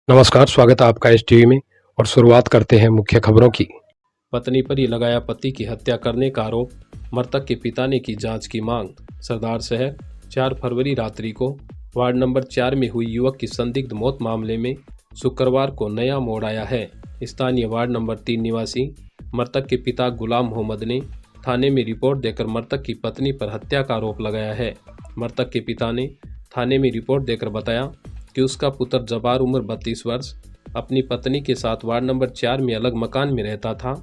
नमस्कार, स्वागत है आपका एस टीवी में। और शुरुआत करते हैं मुख्य खबरों की। पत्नी पर ही लगाया पति की हत्या करने का आरोप, मृतक के पिता ने की जांच की मांग। सरदार शहर 4 फरवरी रात्रि को वार्ड नंबर 4 में हुई युवक की संदिग्ध मौत मामले में शुक्रवार को नया मोड़ आया है। स्थानीय वार्ड नंबर 3 निवासी मृतक के पिता गुलाम मोहम्मद ने थाने में रिपोर्ट देकर मृतक की पत्नी पर हत्या का आरोप लगाया है। मृतक के पिता ने थाने में रिपोर्ट देकर बताया कि उसका पुत्र जब्बार उम्र 32 वर्ष अपनी पत्नी के साथ वार्ड नंबर 4 में अलग मकान में रहता था।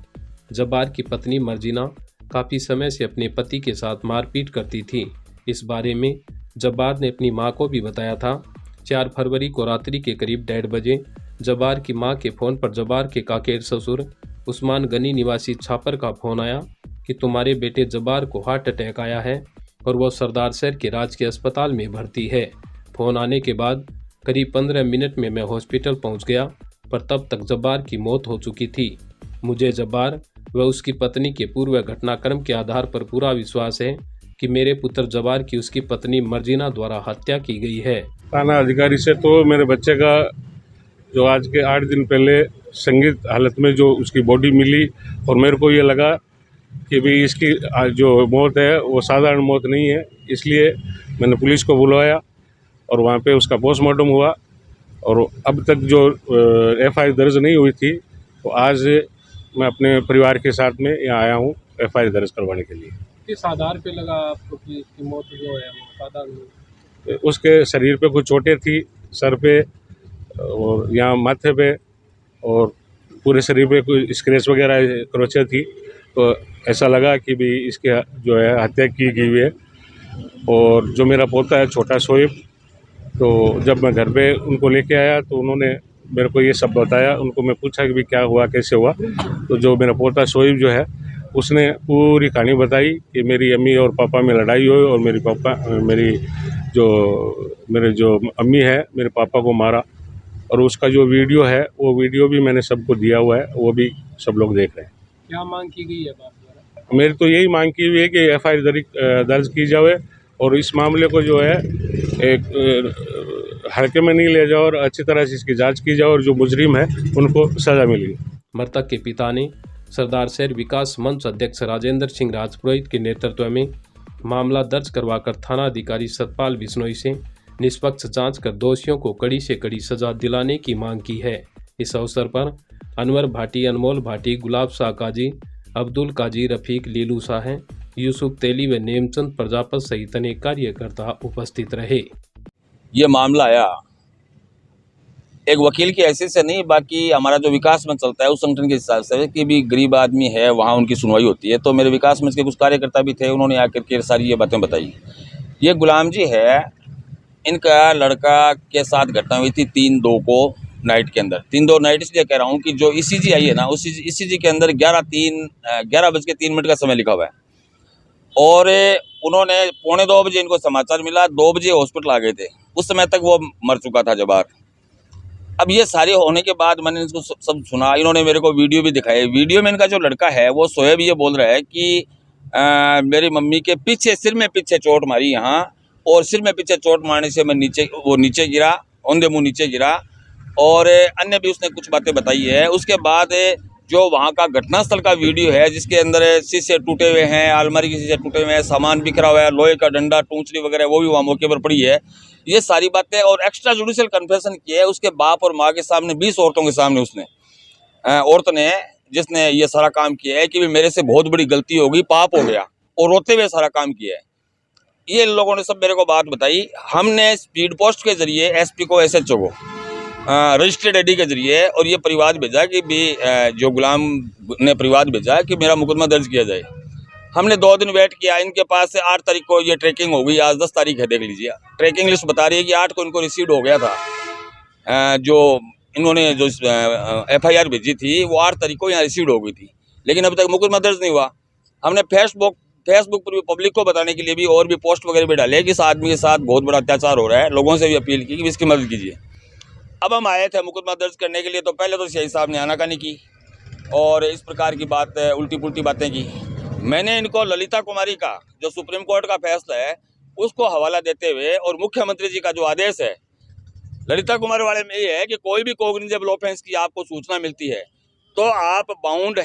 जब्बार की पत्नी मर्जिना काफ़ी समय से अपने पति के साथ मारपीट करती थी। इस बारे में जब्बार ने अपनी मां को भी बताया था। 4 फरवरी को रात्रि के करीब 1:30 बजे जब्बार की मां के फ़ोन पर जब्बार के काकेर ससुर उस्मान गनी निवासी छापर का फ़ोन आया कि तुम्हारे बेटे जब्बार को हार्ट अटैक आया है और वह सरदार शहर के राजकीय अस्पताल में भर्ती है। फ़ोन आने के बाद करीब 15 मिनट में मैं हॉस्पिटल पहुंच गया, पर तब तक जब्बार की मौत हो चुकी थी। मुझे जब्बार व उसकी पत्नी के पूर्व घटनाक्रम के आधार पर पूरा विश्वास है कि मेरे पुत्र जब्बार की उसकी पत्नी मर्जिना द्वारा हत्या की गई है। थाना अधिकारी से तो मेरे बच्चे का जो आज के 8 दिन पहले संदिग्ध हालत में जो उसकी बॉडी मिली, और मेरे को ये लगा कि भाई इसकी जो मौत है वो साधारण मौत नहीं है, इसलिए मैंने पुलिस को बुलवाया और वहाँ पे उसका पोस्टमार्टम हुआ। और अब तक जो एफआईआर दर्ज नहीं हुई थी, तो आज मैं अपने परिवार के साथ में यहाँ आया हूँ एफआईआर दर्ज करवाने के लिए। किस आधार पे लगा आपको कि इसकी मौत जो है वो साधारण? उसके शरीर पे कुछ चोटें थी, सर पे और यहाँ माथे पे और पूरे शरीर पे कोई स्क्रैच वगैरह क्रोचें थी, तो ऐसा लगा कि भी इसके जो है हत्या की गई है। और जो मेरा पोता है छोटा शोएब, तो जब मैं घर पे उनको लेके आया तो उन्होंने मेरे को ये सब बताया। उनको मैं पूछा कि भी क्या हुआ, कैसे हुआ, तो जो मेरा पोता शोएब जो है उसने पूरी कहानी बताई कि मेरी अम्मी और पापा में लड़ाई हुई और मेरे जो अम्मी है मेरे पापा को मारा। और उसका जो वीडियो है वो वीडियो भी मैंने सबको दिया हुआ है, वो भी सब लोग देख रहे हैं। क्या मांग की गई है बाप द्वारा? मेरी तो यही मांग की हुई है कि एफआईआर दर्ज की जाए और इस मामले को जो है एक हल्के में नहीं ले जाओ और अच्छी तरह से इसकी जांच की जाए और जो मुजरिम है उनको सजा मिली। मृतक के पिता ने सरदार शहर विकास मंच अध्यक्ष राजेंद्र सिंह राजपुरोहित के नेतृत्व में मामला दर्ज करवाकर थाना अधिकारी सतपाल बिश्नोई से निष्पक्ष जांच कर दोषियों को कड़ी से कड़ी सजा दिलाने की मांग की है। इस अवसर पर अनवर भाटी, अनमोल भाटी, गुलाब शाह काजी, अब्दुल काजी, रफीक, लीलू शाह, यूसुफ तेली व नेमचंद प्रजापत सहित अनेक कार्यकर्ता उपस्थित रहे। ये मामला आया एक वकील की हैसियत से नहीं, बाकी हमारा जो विकास मंच चलता है उस संगठन के हिसाब से कि भी गरीब आदमी है वहाँ उनकी सुनवाई होती है। तो मेरे विकास मंच के कुछ कार्यकर्ता भी थे, उन्होंने आकर के सारी ये बातें बताई। ये गुलाम जी है, इनका लड़का के साथ घटना हुई थी 3/2 को नाइट के अंदर। 3/2 नाइट इसलिए कह रहा हूँ कि जो ईसीजी आई है ना, उस ईसीजी के अंदर 11:03 का समय लिखा हुआ है। और उन्होंने 1:45 बजे इनको समाचार मिला, 2 बजे हॉस्पिटल आ गए थे। उस समय तक वो मर चुका था जब्बार। अब ये सारे होने के बाद मैंने इसको सब सुना, इन्होंने मेरे को वीडियो भी दिखाए। वीडियो में इनका जो लड़का है वो शोएब ये बोल रहा है कि मेरी मम्मी के पीछे सिर में पीछे चोट मारी यहाँ, और सिर में पीछे चोट मारने से मैं नीचे गिरा, औंधे मुँह नीचे गिरा। और अन्य भी उसने कुछ बातें बताई है। उसके बाद जो वहाँ का घटनास्थल का वीडियो है जिसके अंदर शीशे टूटे हुए हैं, अलमारी के शीशे टूटे हुए हैं, सामान बिखरा हुआ है, लोहे का डंडा, टूंचरी वगैरह वो भी वहाँ मौके पर पड़ी है। ये सारी बातें और एक्स्ट्रा जुडिशियल कन्फेशन की है उसके बाप और माँ के सामने, 20 औरतों के सामने उसने औरत ने, जिसने ये सारा काम किया है कि भी मेरे से बहुत बड़ी गलती हो गई, पाप हो गया, और रोते हुए सारा काम किया है। ये इन लोगों ने सब मेरे को बात बताई। हमने स्पीड पोस्ट के जरिए एसपी को, एसएचओ को रजिस्टर्ड आईडी के जरिए और ये परिवाद भेजा कि भी जो गुलाम ने परिवाद भेजा कि मेरा मुकदमा दर्ज किया जाए। हमने 2 दिन वेट किया। इनके पास से 8 तारीख को ये ट्रैकिंग हो गई, आज 10 तारीख है, देख लीजिए। ट्रैकिंग लिस्ट बता रही है कि 8 को इनको रिसीव हो गया था। जो इन्होंने जो एफआईआर भेजी थी वो 8 तारीख को यहाँ रिसीव हो गई थी, लेकिन अभी तक मुकदमा दर्ज नहीं हुआ। हमने फेसबुक पर भी पब्लिक को बताने के लिए भी और भी पोस्ट वगैरह भी डाले कि इस आदमी के साथ बहुत बड़ा अत्याचार हो रहा है। लोगों से भी अपील की कि इसकी मदद कीजिए। अब हम आए थे मुकदमा दर्ज करने के लिए, तो पहले तो सीआई साहब ने आनाकानी की और इस प्रकार की बात, उल्टी पुल्टी बातें की। मैंने इनको ललिता कुमारी का जो सुप्रीम कोर्ट का फैसला है उसको हवाला देते हुए और मुख्यमंत्री जी का जो आदेश है ललिता कुमार वाले में ये है कि कोई भी कॉग्निजेबल ऑफेंस की आपको सूचना मिलती है तो आप बाउंड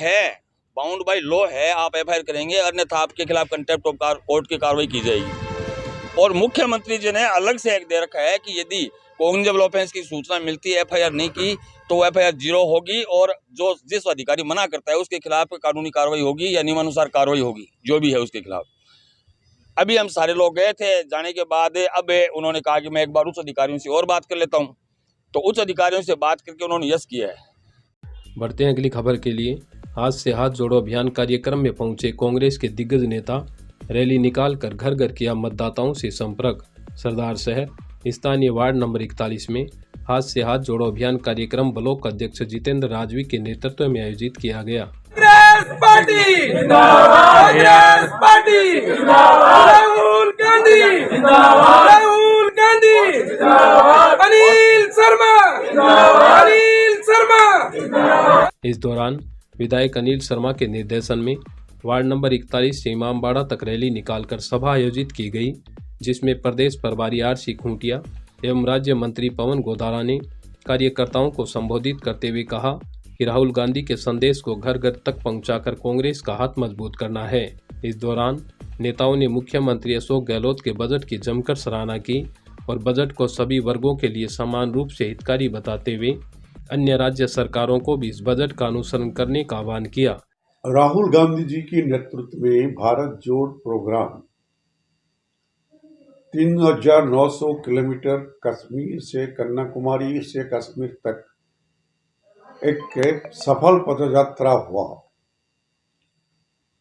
बाय लॉ है, आप एफआईआर करेंगे, अन्यथा आपके खिलाफ कंटेम्प्ट ऑफ कोर्ट की कार्रवाई की जाएगी। और मुख्यमंत्री जी ने अलग से एक दे रखा है कि यदि कॉग्निजेबल ऑफेंस की सूचना मिलती है, एफआईआर नहीं की, तो एफआईआर 0 होगी और जो जिस अधिकारी मना करता है उसके खिलाफ कानूनी कार्रवाई होगी या नियमानुसार कार्रवाई होगी, जो भी है उसके खिलाफ। अभी हम सारे लोग गए थे, जाने के बाद अब उन्होंने कहा कि मैं एक बार उच्च अधिकारियों से और बात कर लेता हूं, तो उच्च अधिकारियों से बात करके उन्होंने यस किया है। बढ़ते हैं अगली खबर के लिए। हाथ से हाथ जोड़ो अभियान कार्यक्रम में पहुंचे कांग्रेस के दिग्गज नेता, रैली निकालकर घर घर किया मतदाताओं से संपर्क। सरदार शहर स्थानीय वार्ड नंबर 41 में हाथ से हाथ जोड़ो अभियान कार्यक्रम ब्लॉक अध्यक्ष जितेंद्र राजवी के नेतृत्व में आयोजित किया गया। कांग्रेस पार्टी जिंदाबाद, कांग्रेस पार्टी जिंदाबाद, राहुल गांधी जिंदाबाद, राहुल गांधी जिंदाबाद, अनिल शर्मा जिंदाबाद, अनिल शर्मा जिंदाबाद। इस दौरान विधायक अनिल शर्मा के निर्देशन में वार्ड नंबर 41 से इमामबाड़ा तक रैली निकालकर सभा आयोजित की गई, जिसमें प्रदेश प्रभारी आरसी खूंटिया एवं राज्य मंत्री पवन गोदारा ने कार्यकर्ताओं को संबोधित करते हुए कहा कि राहुल गांधी के संदेश को घर घर तक पहुंचाकर कांग्रेस का हाथ मजबूत करना है। इस दौरान नेताओं ने मुख्यमंत्री अशोक गहलोत के बजट की जमकर सराहना की और बजट को सभी वर्गों के लिए समान रूप से हितकारी बताते हुए अन्य राज्य सरकारों को भी इस बजट का अनुसरण करने का आह्वान किया। राहुल गांधी जी के नेतृत्व में भारत जोड़ प्रोग्राम 3,900 किलोमीटर कश्मीर से कन्याकुमारी से कश्मीर तक एक सफल पदयात्रा हुआ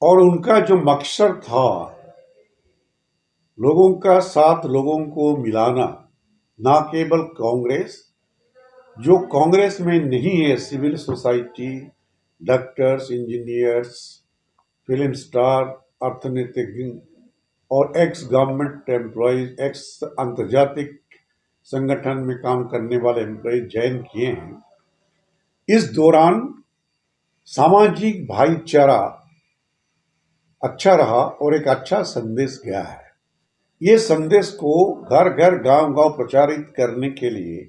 और उनका जो मकसद था लोगों का साथ, लोगों को मिलाना, ना केवल कांग्रेस, जो कांग्रेस में नहीं है, civil society, doctors, engineers, film star, अर्थनीतिज्ञ और एक्स गवर्नमेंट एम्प्लॉयज, एक्स अंतर्जातिक संगठन में काम करने वाले एम्प्लॉयज ज्वाइन किए हैं। इस दौरान सामाजिक भाईचारा अच्छा रहा और एक अच्छा संदेश गया है। ये संदेश को घर घर, गांव गांव प्रचारित करने के लिए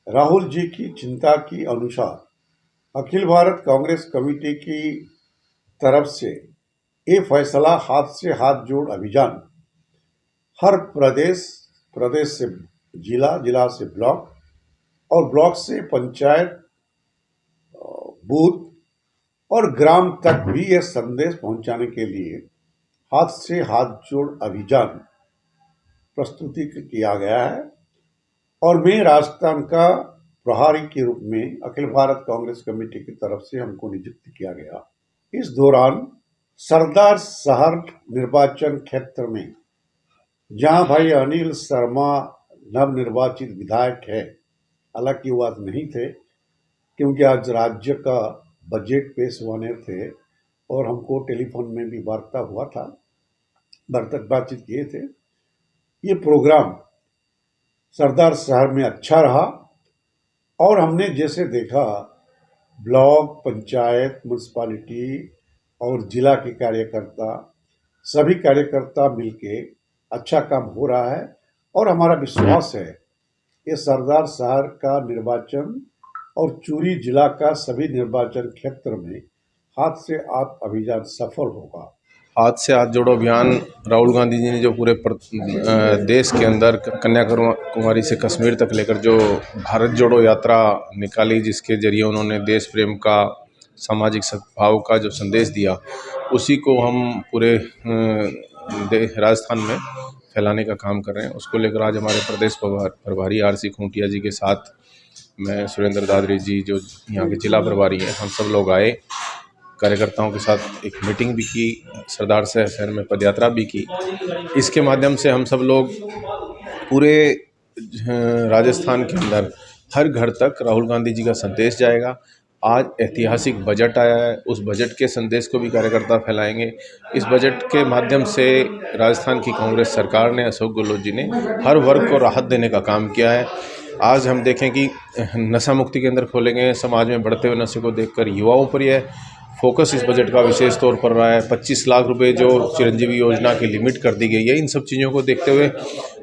राहुल जी की चिंता की अनुसार अखिल भारत कांग्रेस कमेटी की तरफ से ये फैसला हाथ से हाथ जोड़ अभियान हर प्रदेश से जिला, जिला से ब्लॉक और ब्लॉक से पंचायत, बूथ और ग्राम तक भी यह संदेश पहुंचाने के लिए हाथ से हाथ जोड़ अभियान प्रस्तुति किया गया है। और मैं राजस्थान का प्रभारी के रूप में अखिल भारत कांग्रेस कमेटी की तरफ से हमको नियुक्त किया गया। इस दौरान सरदार शहर निर्वाचन क्षेत्र में जहां भाई अनिल शर्मा नवनिर्वाचित विधायक है, हालांकि वो आज नहीं थे क्योंकि आज राज्य का बजट पेश होने थे और हमको टेलीफोन में भी वार्ता हुआ था, बातचीत किए थे। ये प्रोग्राम सरदार शहर में अच्छा रहा और हमने जैसे देखा ब्लॉक, पंचायत, म्यूनसिपालिटी और जिला के कार्यकर्ता, सभी कार्यकर्ता मिलके अच्छा काम हो रहा है और हमारा विश्वास है ये सरदार शहर का निर्वाचन और चूरी जिला का सभी निर्वाचन क्षेत्र में हाथ से हाथ अभियान सफल होगा। हाथ से हाथ जोड़ो अभियान राहुल गांधी जी ने जो पूरे देश के अंदर कन्याकुमारी से कश्मीर तक लेकर जो भारत जोड़ो यात्रा निकाली, जिसके जरिए उन्होंने देश प्रेम का, सामाजिक सद्भाव का जो संदेश दिया, उसी को हम पूरे राजस्थान में फैलाने का काम कर रहे हैं। उसको लेकर आज हमारे प्रदेश प्रभारी आरसी खूंटिया जी के साथ मैं, सुरेंद्र दादरी जी जो यहाँ के जिला प्रभारी हैं, हम सब लोग आए, कार्यकर्ताओं के साथ एक मीटिंग भी की, सरदार शहर में पदयात्रा भी की। इसके माध्यम से हम सब लोग पूरे राजस्थान के अंदर हर घर तक राहुल गांधी जी का संदेश जाएगा। आज ऐतिहासिक बजट आया है, उस बजट के संदेश को भी कार्यकर्ता फैलाएंगे। इस बजट के माध्यम से राजस्थान की कांग्रेस सरकार ने, अशोक गहलोत जी ने हर वर्ग को राहत देने का काम किया है। आज हम देखें कि नशा मुक्ति केंद्र खोले गए हैं। समाज में बढ़ते हुए नशे को देखकर युवाओं पर यह फोकस इस बजट का विशेष तौर पर रहा है। 25 लाख रुपए जो चिरंजीवी योजना की लिमिट कर दी गई है, इन सब चीज़ों को देखते हुए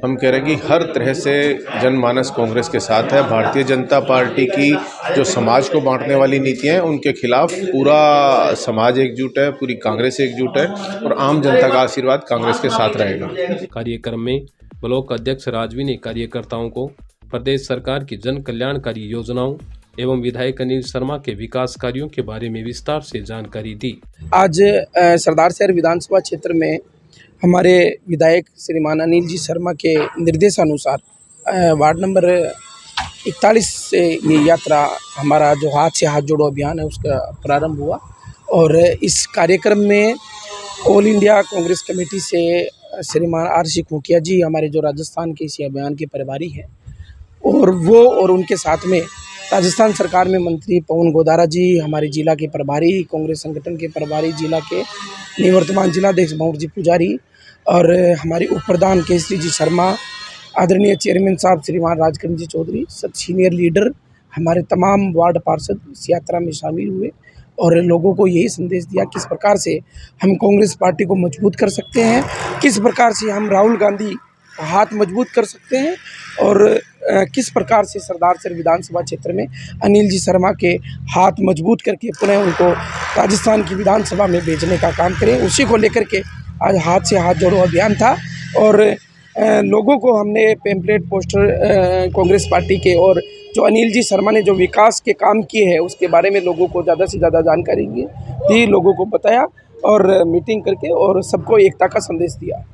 हम कह रहे हैं कि हर तरह से जनमानस कांग्रेस के साथ है। भारतीय जनता पार्टी की जो समाज को बांटने वाली नीतियां हैं, उनके खिलाफ पूरा समाज एकजुट है, पूरी कांग्रेस एकजुट है और आम जनता का आशीर्वाद कांग्रेस के साथ रहेगा। कार्यक्रम में ब्लॉक अध्यक्ष राजवी ने कार्यकर्ताओं को प्रदेश सरकार की जन कल्याणकारी योजनाओं एवं विधायक अनिल शर्मा के विकास कार्यों के बारे में विस्तार से जानकारी दी। आज सरदार शहर विधानसभा क्षेत्र में हमारे विधायक श्रीमान अनिल जी शर्मा के निर्देशानुसार वार्ड नंबर 41 से ये यात्रा, हमारा जो हाथ से हाथ जोड़ो अभियान है, उसका प्रारंभ हुआ। और इस कार्यक्रम में ऑल इंडिया कांग्रेस कमेटी से श्रीमान RC खुकिया जी, हमारे जो राजस्थान के इसी अभियान के प्रभारी हैं, और वो और उनके साथ में राजस्थान सरकार में मंत्री पवन गोदारा जी, हमारे जिला के प्रभारी, कांग्रेस संगठन के प्रभारी, जिला के निवर्तमान जिलाध्यक्ष भंवर जी पुजारी, और हमारे उप प्रधान केसरी जी शर्मा, आदरणीय चेयरमैन साहब श्रीमान राजकरण जी चौधरी, सब सीनियर लीडर, हमारे तमाम वार्ड पार्षद इस यात्रा में शामिल हुए और लोगों को यही संदेश दिया किस प्रकार से हम कांग्रेस पार्टी को मजबूत कर सकते हैं, किस प्रकार से हम राहुल गांधी का हाथ मजबूत कर सकते हैं, और किस प्रकार से सरदार शहर विधानसभा क्षेत्र में अनिल जी शर्मा के हाथ मजबूत करके पुनः उनको राजस्थान की विधानसभा में भेजने का काम करें। उसी को लेकर के आज हाथ से हाथ जोड़ो अभियान था और लोगों को हमने पेम्पलेट पोस्टर कांग्रेस पार्टी के और जो अनिल जी शर्मा ने जो विकास के काम किए हैं उसके बारे में लोगों को ज़्यादा से ज़्यादा जानकारी दी, लोगों को बताया और मीटिंग करके और सबको एकता का संदेश दिया।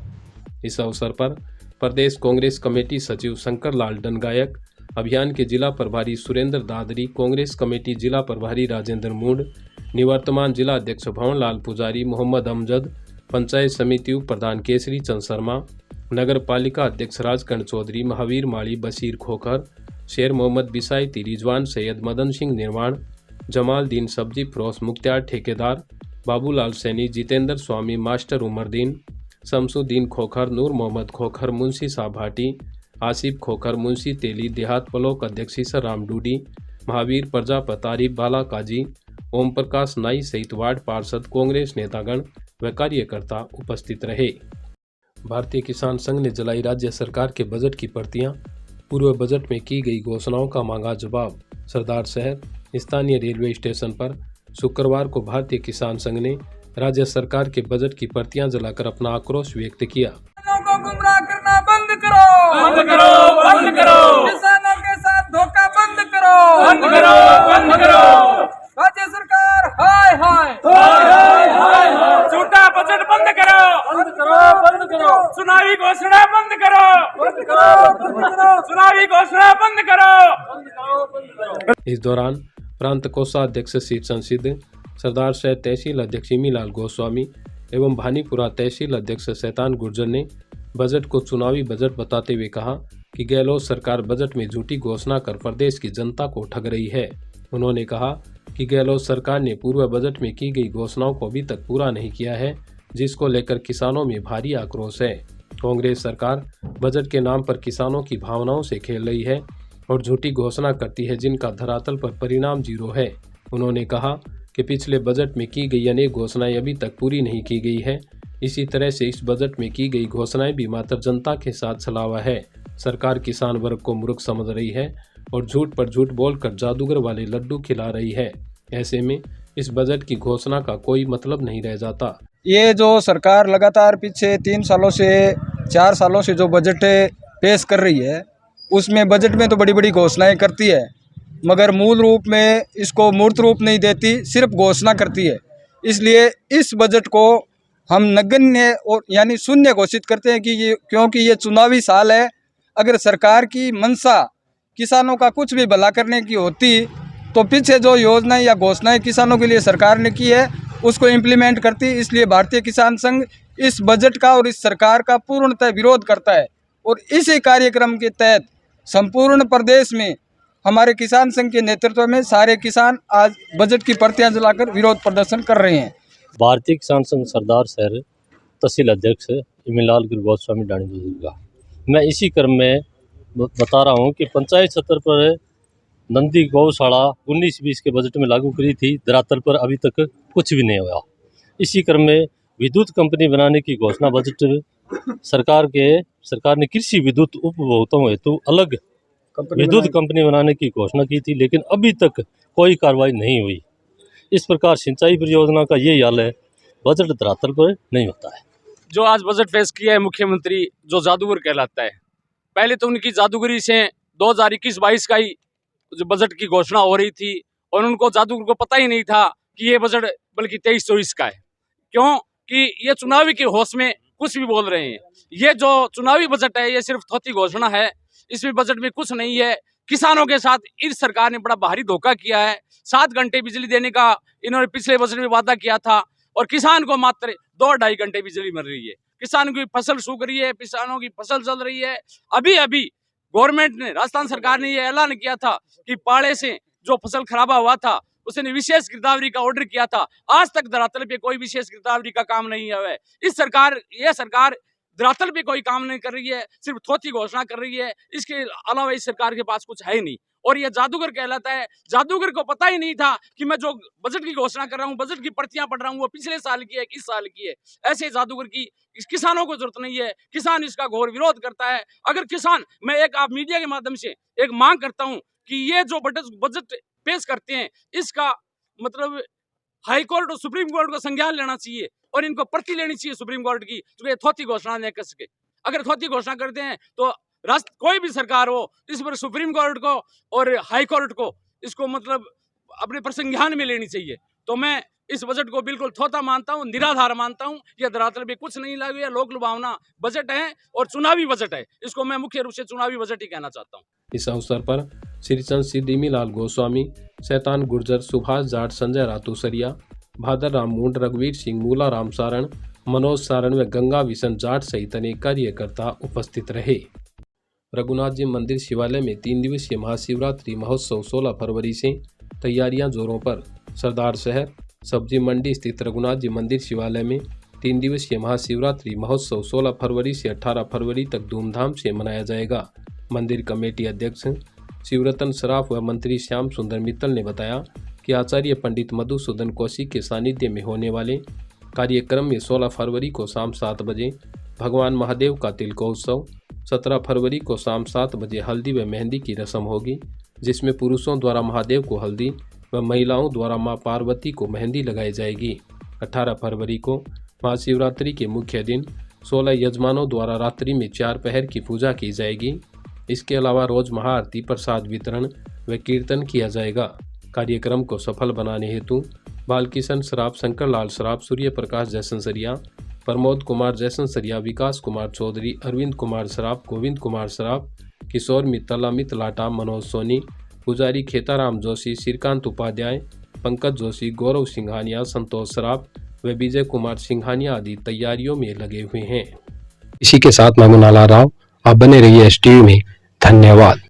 इस अवसर पर प्रदेश कांग्रेस कमेटी सचिव शंकर लाल डनगायक, अभियान के जिला प्रभारी सुरेंद्र दादरी, कांग्रेस कमेटी जिला प्रभारी राजेंद्र मूड, निवर्तमान जिला अध्यक्ष भवन लाल पुजारी, मोहम्मद अमजद, पंचायत समिति उप प्रधान केसरी चंद शर्मा, नगर पालिका अध्यक्ष राजकरण चौधरी, महावीर माली, बशीर खोखर, शेर मोहम्मद बिसाई, रिजवान सैयद, मदन सिंह निर्माण, जमाल दीन सब्जी फरोश, मुख्तियार ठेकेदार, बाबूलाल सैनी, जितेंद्र स्वामी, मास्टर उमरदीन, शमसुद्दीन खोखर, नूर मोहम्मद खोखर, मुंशी साहब भाटी, आसिफ खोखर, मुंशी तेली, देहात ब्लॉक अध्यक्ष ईसर राम डूडी, महावीर प्रजापत, आरिफ बाला काजी, ओम प्रकाश नाई सहित वार्ड पार्षद, कांग्रेस नेतागण व कार्यकर्ता उपस्थित रहे। भारतीय किसान संघ ने जलाई राज्य सरकार के बजट की प्रतियां, पूर्व बजट में की गई घोषणाओं का मांगा जवाब। सरदार शहर स्थानीय रेलवे स्टेशन पर शुक्रवार को भारतीय किसान संघ ने राज्य सरकार के बजट की प्रतियां जलाकर अपना आक्रोश व्यक्त किया। किसानों को गुमराह करना बंद करो, बंद करो, बंद करो। किसानों के साथ धोखा बंद करो, बंद करो, बंद करो। राज्य सरकार हाय हाय हाय हाय हाय, झूठा बजट बंद करो, बंद करो, बंद करो। चुनावी घोषणा बंद करो, बंद करो, बंद करो। चुनावी घोषणा बंद करो, बंद करो, बंद करो। इस दौरान प्रांत कोषाध्यक्ष शीर्षण सिद्ध, सरदार शहर तहसील अध्यक्ष इमीलाल गोस्वामी एवं भानीपुरा तहसील अध्यक्ष शैतान गुर्जर ने बजट को चुनावी बजट बताते हुए कहा कि गहलोत सरकार बजट में झूठी घोषणा कर प्रदेश की जनता को ठग रही है। उन्होंने कहा कि गहलोत सरकार ने पूर्व बजट में की गई घोषणाओं को अभी तक पूरा नहीं किया है, जिसको लेकर किसानों में भारी आक्रोश है। कांग्रेस सरकार बजट के नाम पर किसानों की भावनाओं से खेल रही है और झूठी घोषणा करती है, जिनका धरातल पर परिणाम जीरो है। उन्होंने कहा कि पिछले बजट में की गई अनेक घोषणाएं अभी तक पूरी नहीं की गई है। इसी तरह से इस बजट में की गई घोषणाएं भी मात्र जनता के साथ छलावा है। सरकार किसान वर्ग को मूर्ख समझ रही है और झूठ पर झूठ बोलकर जादूगर वाले लड्डू खिला रही है। ऐसे में इस बजट की घोषणा का कोई मतलब नहीं रह जाता। ये जो सरकार लगातार पीछे 3 सालों से 4 सालों से जो बजट पेश कर रही है, उसमें बजट में तो बड़ी बड़ी घोषणाएं करती है, मगर मूल रूप में इसको मूर्त रूप नहीं देती, सिर्फ घोषणा करती है। इसलिए इस बजट को हम नगण्य और यानी शून्य घोषित करते हैं कि क्योंकि ये चुनावी साल है। अगर सरकार की मंशा किसानों का कुछ भी भला करने की होती तो पीछे जो योजनाएं या घोषणाएं किसानों के लिए सरकार ने की है उसको इम्प्लीमेंट करती। इसलिए भारतीय किसान संघ इस बजट का और इस सरकार का पूर्णतः विरोध करता है और इसी कार्यक्रम के तहत संपूर्ण प्रदेश में हमारे किसान संघ के नेतृत्व में सारे किसान आज बजट की प्रतियां जलाकर विरोध प्रदर्शन कर रहे हैं। भारतीय किसान संघ सरदार शहर तहसील अध्यक्ष इमीलाल गोस्वामी डाणी का मैं इसी क्रम में बता रहा हूं कि पंचायत स्तर पर नंदी गौशाला 19-20 के बजट में लागू करी थी, धरातल पर अभी तक कुछ भी नहीं हुआ। इसी क्रम में विद्युत कंपनी बनाने की घोषणा बजट सरकार ने कृषि विद्युत उपभोक्ताओं हेतु अलग विद्युत कंपनी बनाने की घोषणा की थी, लेकिन अभी तक कोई कार्रवाई नहीं हुई। इस प्रकार सिंचाई परियोजना का ये हाल है, बजट धरातल पर नहीं होता है। जो आज बजट पेश किया है मुख्यमंत्री, जो जादूगर कहलाता है, पहले तो उनकी जादूगरी से 2021-22 का ही जो बजट की घोषणा हो रही थी और उनको जादूगर को पता ही नहीं था कि ये बजट बल्कि 23-24 का है। क्यों कि ये चुनावी के होश में कुछ भी बोल रहे हैं। ये जो चुनावी बजट है ये सिर्फ थोथी घोषणा है, इसमें बजट में कुछ नहीं है। किसानों के साथ इस सरकार ने बड़ा भारी धोखा किया है। 7 घंटे बिजली देने का इन्होंने पिछले बजट में वादा किया था और किसान को मात्र 2-2.5 घंटे बिजली मिल रही है। किसानों की फसल सूख रही है, किसानों की फसल जल रही है। अभी गवर्नमेंट ने, राजस्थान सरकार ने ये ऐलान किया था कि पाड़े से जो फसल खराबा हुआ था उसने विशेष गिरदावरी का ऑर्डर किया था। आज तक धरातल पे कोई विशेष गिरदावरी का काम नहीं हुआ है। ये सरकार धरातल पे कोई काम नहीं कर रही है, सिर्फ थोथी घोषणा कर रही है। इसके अलावा इस सरकार के पास कुछ है ही नहीं और ये जादूगर कहलाता है। जादूगर को पता ही नहीं था कि मैं जो बजट की घोषणा कर रहा हूँ, बजट की प्रतियां पढ़ रहा हूँ, वो पिछले साल की है, किस साल की है। ऐसे जादूगर की इस किसानों को जरूरत नहीं है। किसान इसका घोर विरोध करता है। अगर किसान, मैं एक आप मीडिया के माध्यम से एक मांग करता हूँ कि ये जो बजट पेश करते हैं इसका मतलब हाई कोर्ट और सुप्रीम कोर्ट को संज्ञान लेना चाहिए और इनको प्रति लेनी चाहिए सुप्रीम कोर्ट की, जो थोथी घोषणा नहीं कर सके। अगर थोथी घोषणा करते हैं तो कोई भी सरकार हो, इस पर सुप्रीम कोर्ट को और हाई कोर्ट को इसको मतलब अपने प्रसंज्ञान में लेनी चाहिए। तो मैं इस बजट को बिल्कुल थोथा मानता हूँ, निराधार मानता हूँ। यह धरातल पे कुछ नहीं लागू है, लोक लुभावना बजट है और चुनावी बजट है। इसको मैं मुख्य रूप से चुनावी बजट ही कहना चाहता हूँ। इस अवसर पर श्रीचंद सिद्धिमी लाल गोस्वामी, शैतान गुर्जर, सुभाष जाट, संजय रातूसरिया, भादर राम मुंड, रघुवीर सिंह, मूला राम सारण, मनोज सारण व गंगा विशन जाट सहित अनेक कार्यकर्ता उपस्थित रहे। रघुनाथ जी मंदिर शिवालय में 3 दिवसीय महाशिवरात्रि महोत्सव 16 फरवरी से तैयारियां जोरों पर। सरदार शहर सब्जी मंडी स्थित रघुनाथ जी मंदिर शिवालय में 3 दिवसीय महाशिवरात्रि महोत्सव 16 फरवरी से 18 फरवरी तक धूमधाम से मनाया जाएगा। मंदिर कमेटी अध्यक्ष शिवरतन सराफ व मंत्री श्याम सुंदर मित्तल ने बताया कि आचार्य पंडित मधुसूदन कौशिक के सानिध्य में होने वाले कार्यक्रम में 16 फरवरी को शाम 7 बजे भगवान महादेव का तिलकोत्सव, 17 फरवरी को शाम 7 बजे हल्दी व मेहंदी की रस्म होगी, जिसमें पुरुषों द्वारा महादेव को हल्दी व महिलाओं द्वारा मां पार्वती को मेहंदी लगाई जाएगी। 18 फरवरी को महाशिवरात्रि के मुख्य दिन 16 यजमानों द्वारा रात्रि में 4 पहर की पूजा की जाएगी। इसके अलावा रोज महाआरती, प्रसाद वितरण व कीर्तन किया जाएगा। कार्यक्रम को सफल बनाने हेतु बालकिशन सराफ, शंकर लाल सराफ, सूर्य प्रकाश जयसंसरिया, प्रमोद कुमार जयसंसरिया, विकास कुमार चौधरी, अरविंद कुमार सराफ, गोविंद कुमार सराफ, किशोर मित्तल, अमित लाटा, मनोज सोनी, पुजारी खेताराम जोशी, श्रीकांत उपाध्याय, पंकज जोशी, गौरव सिंघानिया, संतोष सराफ व विजय कुमार सिंघानिया आदि तैयारियों में लगे हुए हैं। इसी के साथ मैं मुनाला राव, आप बने रहिए STV में। धन्यवाद।